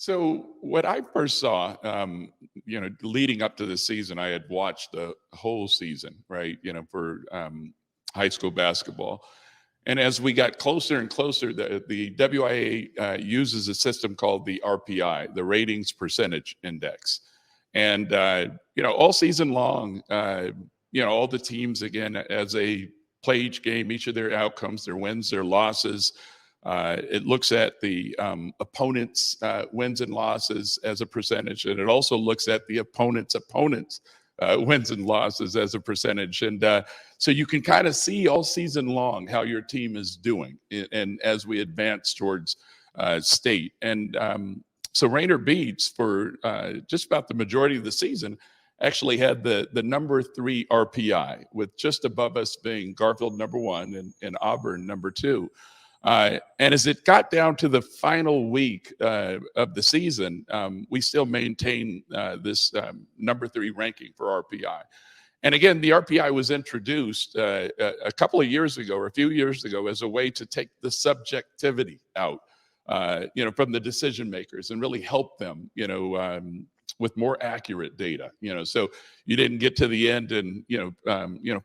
So what I first saw, leading up to the season, I had watched the whole season, right? For high school basketball. And as we got closer and closer, the WIA uses a system called the RPI, the Ratings Percentage Index. And, all season long, all the teams, again, as they play each game, each of their outcomes, their wins, their losses, it looks at the opponents' wins and losses as a percentage, and it also looks at the opponents' wins and losses as a percentage. And so you can kind of see all season long how your team is doing, and as we advance towards state. And so Rainier Beach, for just about the majority of the season, actually had the number 3 RPI, with just above us being Garfield number 1 and Auburn number 2. And as it got down to the final week of the season, we still maintain this number 3 ranking for RPI. And again, the RPI was introduced a couple of years ago, or a few years ago, as a way to take the subjectivity out, from the decision makers and really help them, with more accurate data. So you didn't get to the end and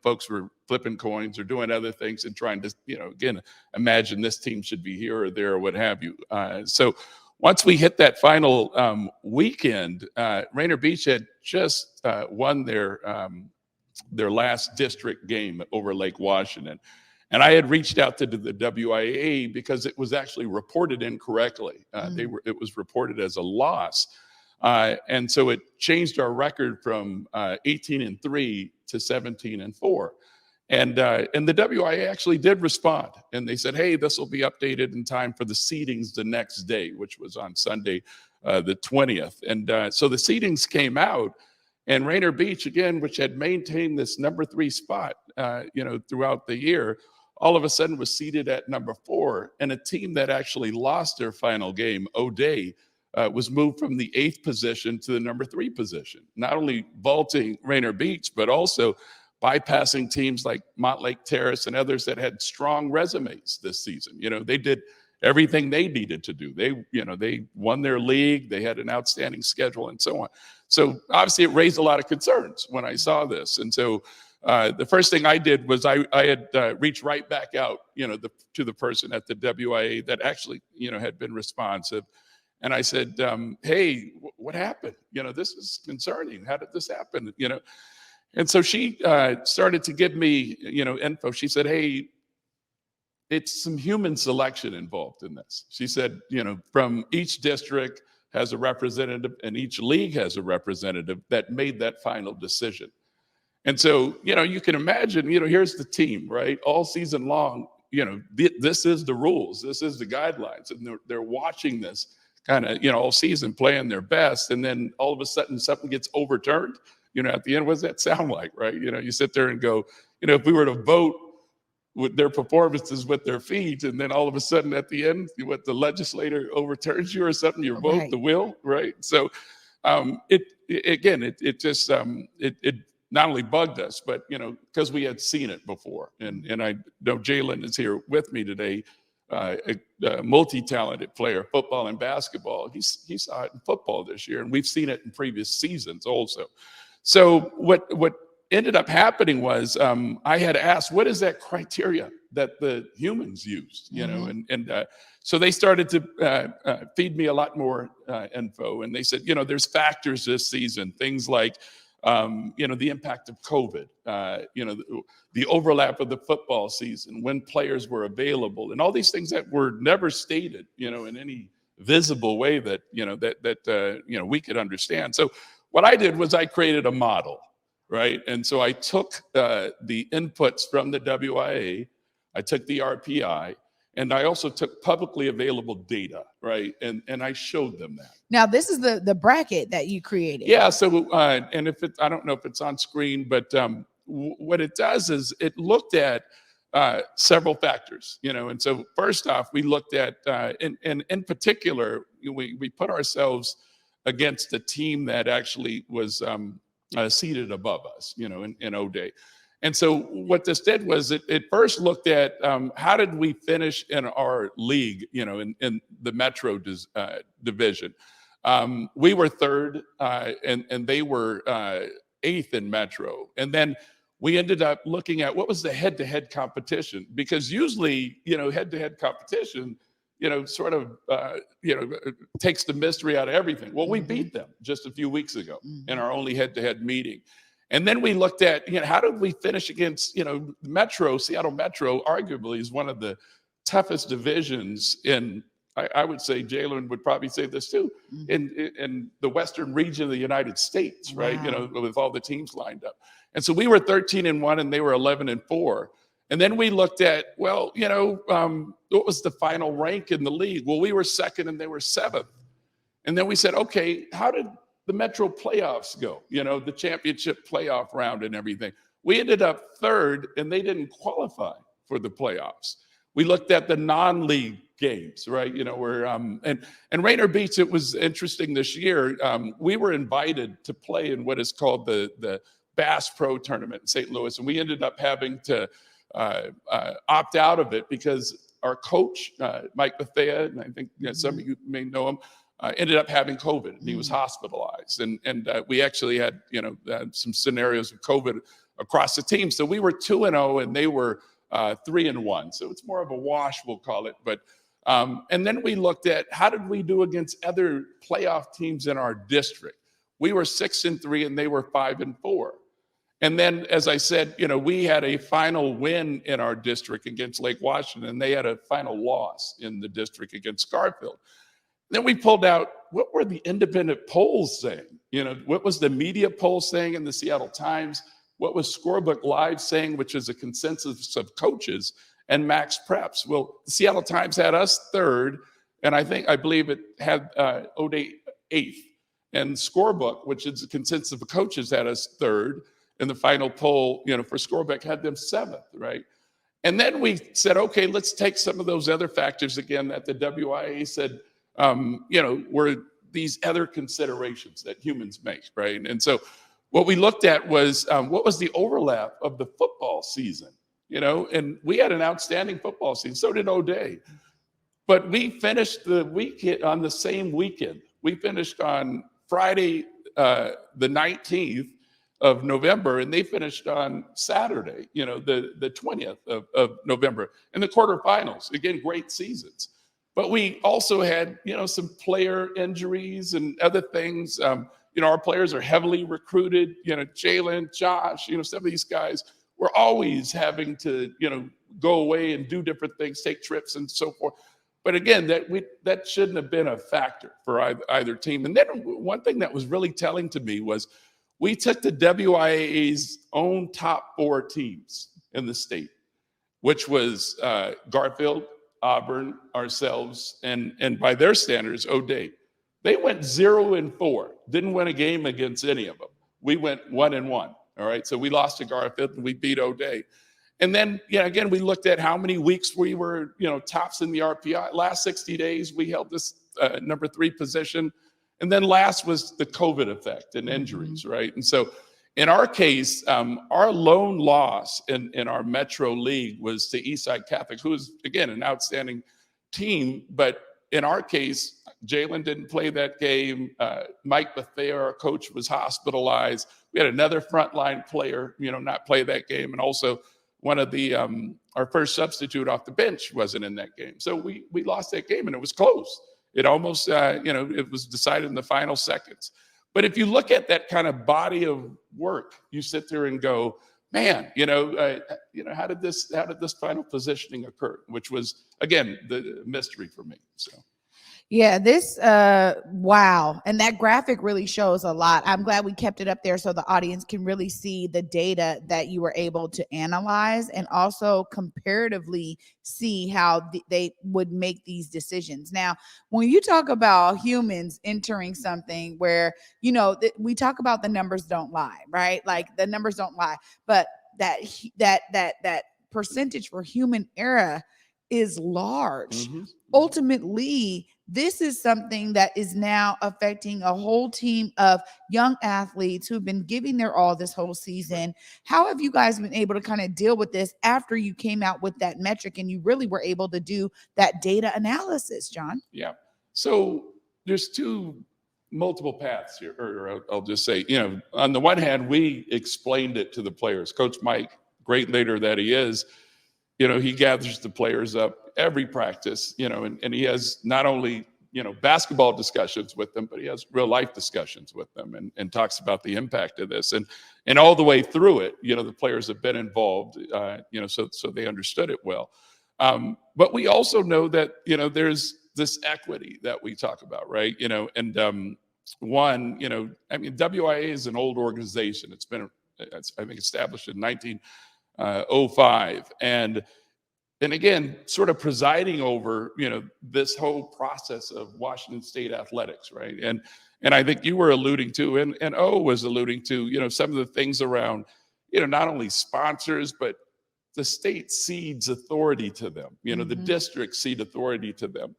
folks were flipping coins or doing other things and trying to again imagine this team should be here or there or what have you. So once we hit that final weekend, Rainier Beach had just won their last district game over Lake Washington. And I had reached out to the WIAA because it was actually reported incorrectly. It was reported as a loss. And so it changed our record from 18-3 to 17-4. And the WIA actually did respond, and they said, hey, this will be updated in time for the seedings the next day, which was on Sunday, the 20th. And so the seedings came out, and Rainier Beach, again, which had maintained this number 3 spot, throughout the year, all of a sudden was seated at number 4. And a team that actually lost their final game, O'Day, was moved from the 8th position to the number 3 position, not only vaulting Rainier Beach, but also bypassing teams like Montlake Terrace and others that had strong resumes this season. They did everything they needed to do. They won their league, they had an outstanding schedule, and so on. So obviously it raised a lot of concerns when I saw this. And so the first thing I did was I had reached right back out, to the person at the WIA that actually, had been responsive. And I said, hey, what happened? This is concerning. How did this happen? And so she started to give me, info. She said, hey, it's some human selection involved in this. She said, from each district has a representative and each league has a representative that made that final decision. And so, you can imagine, here's the team, right? All season long, this is the rules. This is the guidelines. And they're watching this kind of, all season, playing their best. And then all of a sudden something gets overturned. At the end, what does that sound like, right? You sit there and go, if we were to vote with their performances with their feet, and then all of a sudden at the end, what, the legislator overturns you or something, your vote, right, the will, right? So it just not only bugged us, but, because we had seen it before. And I know Jalen is here with me today, a multi-talented player, football and basketball. He saw it in football this year, and we've seen it in previous seasons also. So what ended up happening was I had asked, what is that criteria that the humans used, and so they started to feed me a lot more info, and they said, there's factors this season, things like, the impact of COVID, the overlap of the football season, when players were available, and all these things that were never stated, in any visible way that, we could understand. So what I did was I created a model, right? And so I took the inputs from the WIA, I took the RPI, and I also took publicly available data, right? And I showed them that. Now, this is the bracket that you created. Yeah, so, and I don't know if it's on screen, but what it does is it looked at several factors, and so first off, we looked at, in particular, we put ourselves against a team that actually was seated above us, in O'Day. And so what this did was it first looked at how did we finish in our league, in the Metro division. We were third, and they were eighth in Metro. And then we ended up looking at what was the head-to-head competition, because usually, head-to-head competition, sort of, takes the mystery out of everything. Well, we beat them just a few weeks ago in our only head-to-head meeting. And then we looked at, how did we finish against, Metro, Seattle Metro, arguably is one of the toughest divisions in, I would say, Jalen would probably say this too, in the Western region of the United States, right? Wow. With all the teams lined up. And so we were 13-1 and they were 11-4. And then we looked at, well, what was the final rank in the league? Well, we were second and they were seventh. And then we said, okay, how did the Metro playoffs go? The championship playoff round and everything. We ended up third and they didn't qualify for the playoffs. We looked at the non-league games, right? Where and Rainier Beach, it was interesting this year. We were invited to play in what is called the Bass Pro tournament in St. Louis, and we ended up having to opt out of it because our coach, Mike Bethea, and I think some of you may know him, ended up having COVID, and he was hospitalized. And we actually had some scenarios of COVID across the team. So we were 2-0, and they were 3-1. So it's more of a wash, we'll call it. But and then we looked at how did we do against other playoff teams in our district. We were 6-3, and they were 5-4. And then, as I said, we had a final win in our district against Lake Washington, and they had a final loss in the district against Garfield. Then we pulled out, what were the independent polls saying? What was the media poll saying in the Seattle Times? What was Scorebook Live saying, which is a consensus of coaches, and Max Preps? Well, the Seattle Times had us third, and I believe it had O'Day eighth. And Scorebook, which is a consensus of coaches, had us third. And the final poll, for Scorebook had them seventh, right? And then we said, okay, let's take some of those other factors again that the WIAA said, were these other considerations that humans make, right? And so what we looked at was what was the overlap of the football season, and we had an outstanding football season. So did O'Day. But we finished the weekend on the same weekend. We finished on Friday, the 19th of November, and they finished on Saturday, the 20th of November in the quarterfinals. Again, great seasons. But we also had, some player injuries and other things. Our players are heavily recruited, Jalen, Josh, some of these guys were always having to, go away and do different things, take trips and so forth. But again, that shouldn't have been a factor for either team. And then one thing that was really telling to me was we took the WIAA's own top 4 teams in the state, which was Garfield, Auburn, ourselves, and by their standards, O'Day. They went 0-4, didn't win a game against any of them. We went 1-1. All right, so we lost to Garfield and we beat O'Day. And then, again, we looked at how many weeks we were, tops in the RPI. Last 60 days, we held this number 3 position. And then last was the COVID effect and injuries, right? And so in our case, our lone loss in our Metro League was to Eastside Catholic, who is, again, an outstanding team. But in our case, Jalen didn't play that game. Mike Bethea, our coach, was hospitalized. We had another frontline player, not play that game. And also one of the, our first substitute off the bench wasn't in that game. So we lost that game, and it was close. It almost, it was decided in the final seconds. But if you look at that kind of body of work, you sit there and go, man, how did this final positioning occur? Which was, again, the mystery for me. So. Yeah, this wow. And that graphic really shows a lot. I'm glad we kept it up there so the audience can really see the data that you were able to analyze and also comparatively see how they would make these decisions. Now, when you talk about humans entering something where, we talk about the numbers don't lie, right? Like the numbers don't lie, but that percentage for human error is large. Mm-hmm. Ultimately, this is something that is now affecting a whole team of young athletes who've been giving their all this whole season. How have you guys been able to kind of deal with this after you came out with that metric and you really were able to do that data analysis, John? Yeah. So there's 2 multiple paths here, or I'll just say, on the one hand, we explained it to the players. Coach Mike, great leader that he is, he gathers the players up every practice, and he has not only, basketball discussions with them, but he has real life discussions with them and talks about the impact of this. And all the way through it, the players have been involved, so they understood it well. But we also know that, there's this equity that we talk about, right? WIAA is an old organization. It's been, I think, established in 1905. And again, sort of presiding over, this whole process of Washington State athletics, right? And I think you were alluding to, and O was alluding to, some of the things around, not only sponsors, but the state cedes authority to them, the district cede authority to them.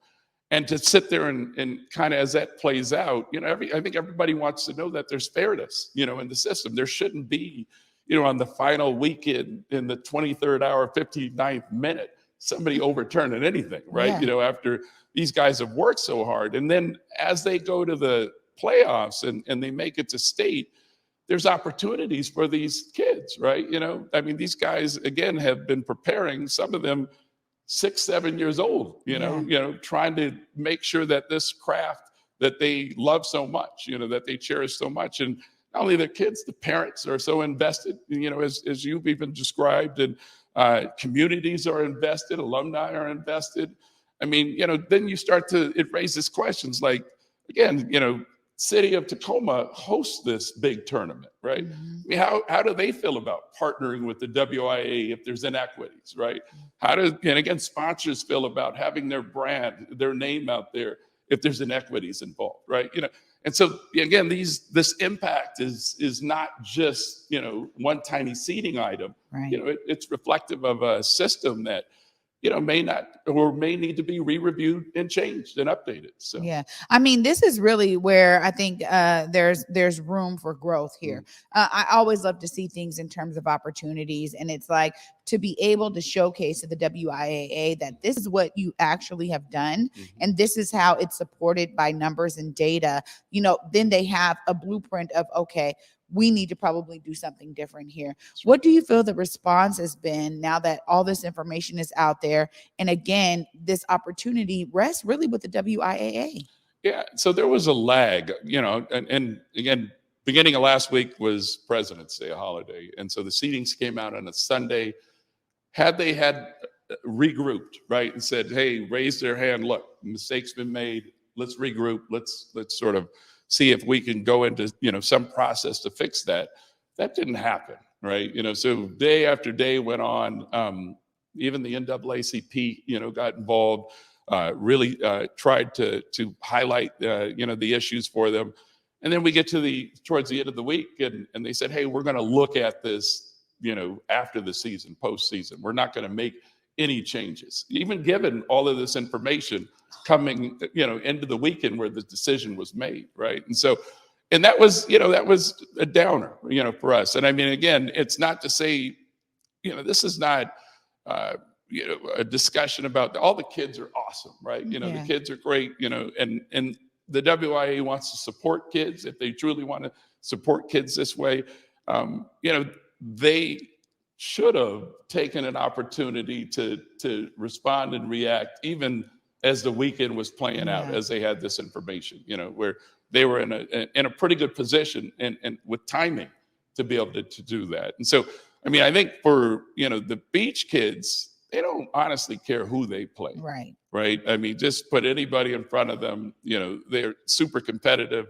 And to sit there and kind of, as that plays out, I think everybody wants to know that there's fairness, in the system. There shouldn't be, on the final weekend in the 23rd hour, 59th minute, somebody overturning anything, right? Yeah. After these guys have worked so hard. And then as they go to the playoffs and they make it to state, there's opportunities for these kids, right? These guys, again, have been preparing, some of them 6, 7 years old, trying to make sure that this craft that they love so much, that they cherish so much. And not only their kids, the parents are so invested, as you've even described, and communities are invested, alumni are invested. Then you start to, it raises questions like, again, city of Tacoma hosts this big tournament, right? How do they feel about partnering with the WIAA if there's inequities, right? And again, sponsors feel about having their brand, their name out there if there's inequities involved, right? And so again, this impact is not just, one tiny seeding item. Right. It's reflective of a system that, may not, or may need to be re-reviewed and changed and updated. So yeah, this is really where I think there's room for growth here. I always love to see things in terms of opportunities, and it's like to be able to showcase to the WIAA that this is what you actually have done, and this is how it's supported by numbers and data. Then they have a blueprint of, okay, we need to probably do something different here. What do you feel the response has been now that all this information is out there? And again, this opportunity rests really with the WIAA. Yeah, so there was a lag, and again, beginning of last week was President's Day, a holiday. And so the seedings came out on a Sunday. Had they had regrouped, right, and said, hey, raise their hand, look, mistakes been made, let's regroup, let's sort of see if we can go into, some process to fix that. That didn't happen, right? So day after day went on. Even the NAACP, got involved, really tried to highlight, the issues for them. And then we get towards the end of the week, and they said, hey, we're going to look at this, after the season, postseason. We're not going to make any changes, even given all of this information coming, into the weekend where the decision was made, right? And that was a downer, for us. And again, it's not to say, this is not, a discussion about all the kids are awesome, right? The kids are great, and the WIA wants to support kids if they truly want to support kids this way. They should have taken an opportunity to respond and react, even as the weekend was playing out, as they had this information, where they were in a pretty good position and with timing to be able to do that. And so, I think for, the beach kids, they don't honestly care who they play. Right. Just put anybody in front of them, they're super competitive.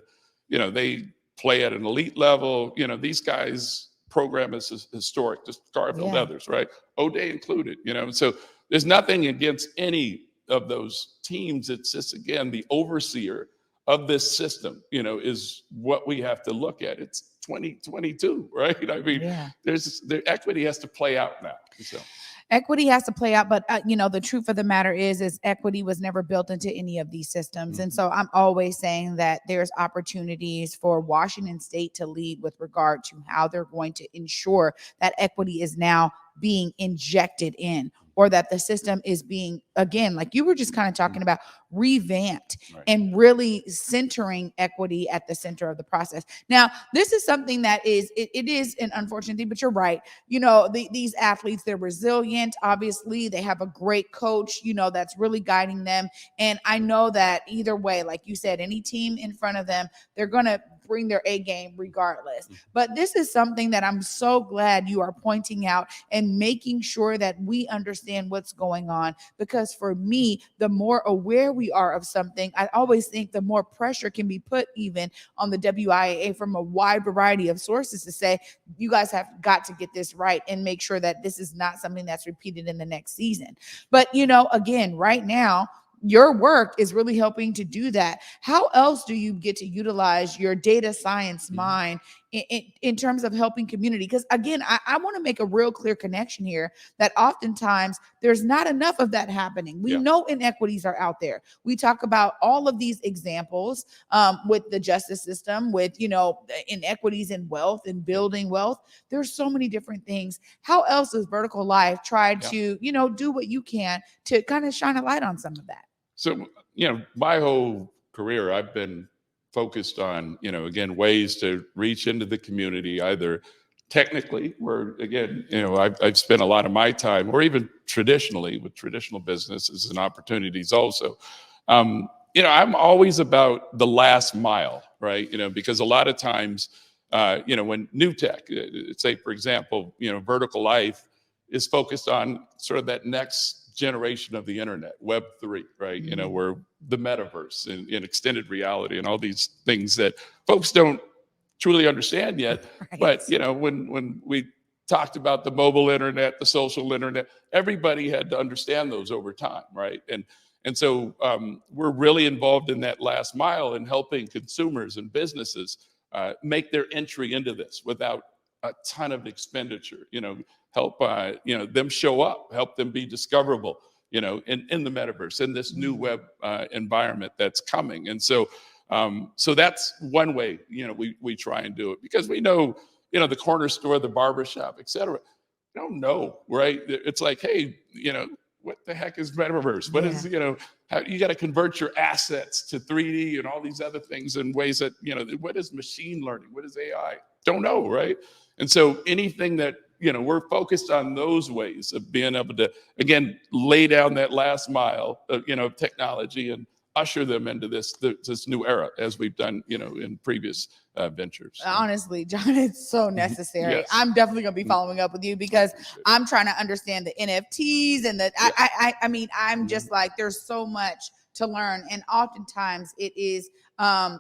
They play at an elite level. These guys program is historic, just Garfield others, right? O'Day included, so there's nothing against any of those teams. It's just, again, the overseer of this system, is what we have to look at. It's 2022, right? The equity has to play out now. So equity has to play out, but the truth of the matter is equity was never built into any of these systems. And so I'm always saying that there's opportunities for Washington State to lead with regard to how they're going to ensure that equity is now being injected in. or that the system is being, again, like you were just kind of talking about, revamped Right. and really centering equity at the center of the process. Now, this is something that is, it is an unfortunate thing, but you're right. You know, these athletes, they're resilient. Obviously, they have a great coach, you know, that's really guiding them. And I know that either way, like you said, any team in front of them, they're going to bring their A game regardless. But this is something that I'm so glad you are pointing out and making sure that we understand what's going on. Because for me, the more aware we are of something, I always think the more pressure can be put even on the WIAA from a wide variety of sources to say, you guys have got to get this right and make sure that this is not something that's repeated in the next season. But, you know, again, right now, your work is really helping to do that. How else do you get to utilize your data science mind in terms of helping community? Because again, I want to make a real clear connection here that oftentimes there's not enough of that happening. We know inequities are out there. We talk about all of these examples with the justice system, with, you know, inequities in wealth and building wealth. There's so many different things. How else does Vertical Life try to, you know, do what you can to kind of shine a light on some of that? So, you know, my whole career, I've been focused on, you know, again, ways to reach into the community, either technically, where, again, you know, I've spent a lot of my time, or even traditionally with traditional businesses and opportunities also. You know, I'm always about the last mile, right? You know, because a lot of times, you know, when new tech, say, for example, you know, Vertical Life is focused on sort of that next generation of the internet, Web 3, right? You know, where the metaverse and extended reality and all these things that folks don't truly understand yet. Right. But, you know, when we talked about the mobile internet, the social internet, everybody had to understand those over time, right? And so we're really involved in that last mile and helping consumers and businesses make their entry into this without a ton of expenditure, you know, help, you know, them show up, help them be discoverable, you know, in the metaverse, in this new web environment that's coming. And so, so that's one way, you know, we try and do it, because we know, you know, the corner store, the barbershop, et cetera, they don't know, right? It's like, hey, you know, what the heck is metaverse? What is, you know, how you got to convert your assets to 3D and all these other things in ways that, you know, what is machine learning? What is AI? Don't know, right? And so anything that, you know, we're focused on those ways of being able to, again, lay down that last mile of, you know, of technology and usher them into this new era, as we've done, you know, in previous ventures. Honestly, John, it's so necessary. Yes. I'm definitely going to be following up with you, because I'm trying to understand the NFTs and the, I mean, I'm just like, there's so much to learn. And oftentimes it is,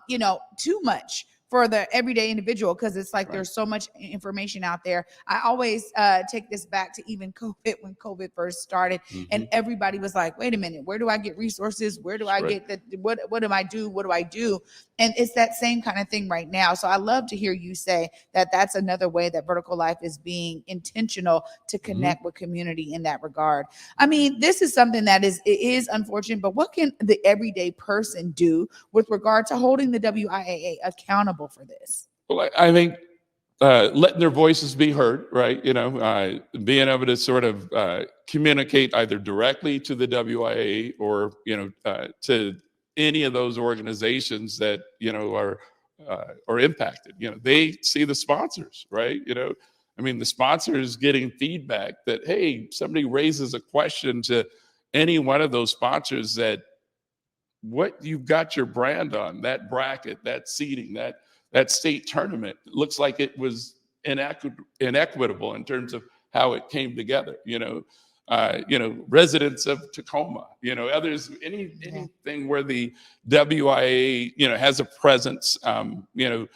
you know, too much for the everyday individual, because it's like there's so much information out there. I always take this back to even COVID, when COVID first started, and everybody was like, wait a minute, where do I get resources? Where do I get the, what do I do? What do I do? And it's that same kind of thing right now. So I love to hear you say that that's another way that Vertical Life is being intentional to connect with community in that regard. I mean, this is something that it is unfortunate, but what can the everyday person do with regard to holding the WIAA accountable for this? Well, I think letting their voices be heard, right? You know, being able to sort of communicate either directly to the WIA or, you know, to any of those organizations that, you know, are impacted. You know, they see the sponsors, right? You know, I mean, the sponsors getting feedback that, hey, somebody raises a question to any one of those sponsors that what you've got your brand on, that bracket, that seeding, that state tournament, looks like it was inequitable in terms of how it came together. You know, residents of Tacoma, you know, others, anything where the WIA, you know, has a presence, you know,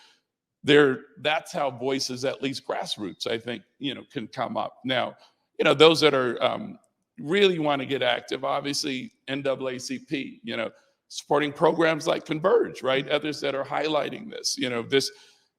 that's how voices, at least grassroots, I think, you know, can come up. Now, you know, those that are really want to get active, obviously NAACP, you know, supporting programs like Converge, right? Others that are highlighting this, you know,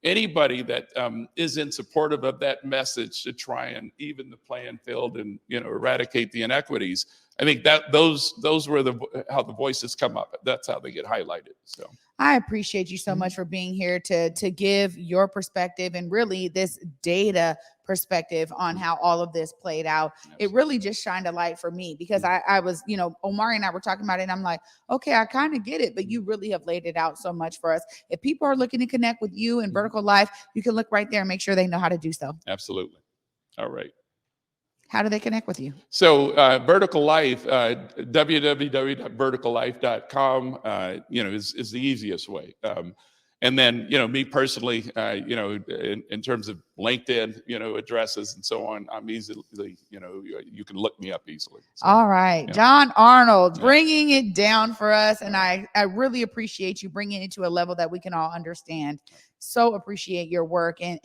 anybody that isn't supportive of that message to try and even the playing field and, you know, eradicate the inequities. I think that those were how the voices come up. That's how they get highlighted. So I appreciate you so much for being here to give your perspective and really this data perspective on how all of this played out. It really just shined a light for me because I was, Omari and I were talking about it, and I'm like, okay, I kind of get it, but you really have laid it out so much for us. If people are looking to connect with you in Vertical Life, you can look right there and make sure they know how to do so. Absolutely. All right. How do they connect with you? So Vertical Life, www.verticallife.com, is the easiest way. And then, me personally, in terms of LinkedIn, addresses and so on, I'm easily, you can look me up easily. So, all right. Yeah. John Arnold, bringing it down for us. And I really appreciate you bringing it to a level that we can all understand. So appreciate your work. And